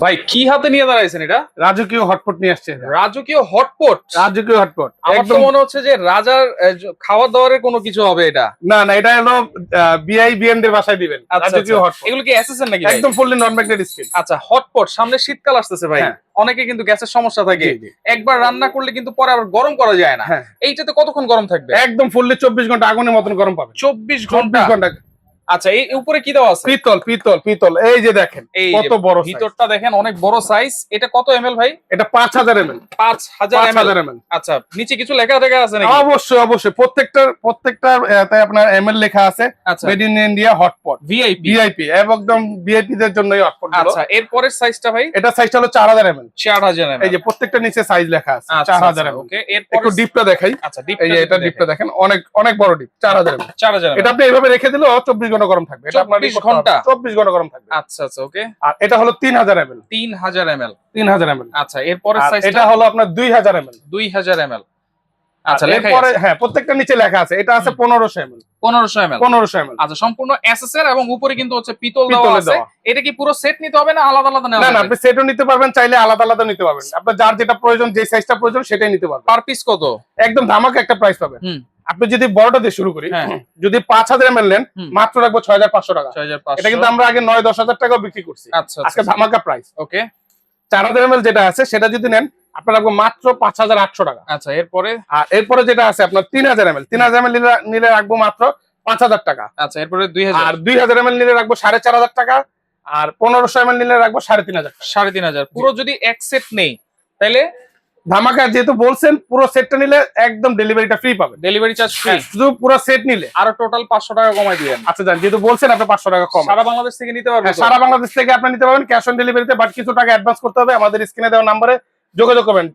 ভাই কি হাতে নিয়ে দাঁড়াইছেন এটা? রাজকীয় হটপট নিয়ে আসছে। রাজকীয় হটপট? রাজকীয় হটপট আমার তো একদম। মনে হচ্ছে যে রাজার খাওয়া দাওয়ারের কোনো কিছু হবে এটা। না না, এটা হলো বিআইবিএম দের বাসায় দিবেন। আচ্ছা, রাজকীয় আচ্ছা। হটপট এগুলো কি এসএসএন নাকি ভাই? একদম ফুললি নন ম্যাগনেটিক স্টিল। আচ্ছা, হটপট সামনে শীতকাল আসতেছে ভাই। হ্যাঁ। অনেকে কিন্তু গ্যাসের সমস্যা থাকে, জি, জি। একবার রান্না করলে কিন্তু পরে আবার গরম করা যায় না। হ্যাঁ। এইটাতে কতক্ষণ গরম থাকবে? একদম ফুললি 24 ঘন্টা আগুনের মতন গরম পাবেন। 24 ঘন্টা? 24 ঘন্টা। আচ্ছা, এই উপরে কি দেওয়া আছে? পিতল পিতল পিতল, এই যে দেখেন এই কত যে বড় size। ভিতরটা দেখেন, অনেক বড় সাইজ। এটা কত এমএল ভাই? এটা 5000 ml। 5000 5000 ml। ml। আচ্ছা, নিচে কিছু লেখা টেখা আছে নাকি? অবশ্যই অবশ্যই, প্রত্যেকটার তাই আপনার এমএল লেখা আছে। আচ্ছা, made in India hotpot VIP. VIP, একদম ভিআইপি দের জন্য এই হটপট গুলো। আচ্ছা, এর পরের সাইজটা ভাই? এটা সাইজটা হলো 4000 ml। 4000 ml। এই যে প্রত্যেকটা নিচে সাইজ লেখা আছে আচ্ছা, 4000 ml। ওকে। এর একটু পরে ডিপটা দেখাই। আচ্ছা, এই যে এটা ডিপটা দেখেন, অনেক অনেক বড় ডিপ, 4000 ml। 4000 এটা আপনি এইভাবে রেখে দিলেও 24 ঘন্টা গরম থাকবে। এটা আপনার 24 ঘন্টা? 24 ঘন্টা গরম থাকবে। আচ্ছা, আচ্ছা, ওকে। আর এটা হলো 3000 ml। 3000 ml। 3000 ml। আচ্ছা, এর পরের আর সাইজটা? এটা হলো আপনার 2000 ml। 2000 ml। আচ্ছা, আর লেখাই এরপরে আছে। হ্যাঁ, প্রত্যেকটা নিচে লেখা আছে। এটা আছে 1500 ml। 1500 ml। 1500 ml। আচ্ছা, সম্পূর্ণ এসএসআর এবং উপরে কিন্তু হচ্ছে পিতল দেওয়া পিতলের আছে। দেওয়া। এটা কি পুরো সেট নিতে হবে না আলাদা আলাদা নেওয়া না না, যাবে? আপনি সেটও নিতে পারবেন, চাইলে আলাদা আলাদা নিতে পারবেন। আপনার যার যেটা প্রয়োজন, যে সাইজটা প্রয়োজন সেটাই নিতে পারবেন। পার পিস কত? একদম ধামাকা একটা প্রাইস পাবেন। হুম। আপনি যদি বড়টা দিয়ে শুরু করি, হ্যাঁ। যদি 5000 ml নেন, হুম। মাত্র রাখবো 6500 টাকা। 6500। এটা কিন্তু আমরা আগে 9-10 হাজার টাকাও বিক্রি করছি। আচ্ছা, আজকে আচ্ছা, ধামাকা প্রাইস। ওকে। 4000 ml যেটা আছে সেটা যদি নেন, আপনার রাখবো মাত্র 5800 টাকা। আচ্ছা, এরপরে? আর এরপরে যেটা আছে আপনার 3000 ml, 3000 ml নিলে রাখবো মাত্র 5000 টাকা। আচ্ছা, এরপরে 2000। আর 2000 ml নিলে রাখবো 4500 টাকা। আর 1500 ml নিলে রাখবো 3500 টাকা। 3500। পুরো যদি এক সেট নেই তাহলে ধামাকা যেহেতু বলছেন, পুরো সেটটা নিলে একদম ডেলিভারিটা ফ্রি পাবেন। Delivery charge free? শুধু পুরো সেট নিলে আরো টোটাল 500 টাকা কমাই দিবেন। আচ্ছা জান, যেহেতু বলছেন আপনি 500 টাকা কম। সারা বাংলাদেশ থেকে নিতে পারবেন? হ্যাঁ, সারা বাংলাদেশ থেকে আপনি নিতে পারবেন ক্যাশ অন ডেলিভারিতে, বাট কিছু টাকা অ্যাডভান্স করতে হবে। আমাদের স্ক্রিনে দেওয়া নম্বরে যোগাযোগ করবেন।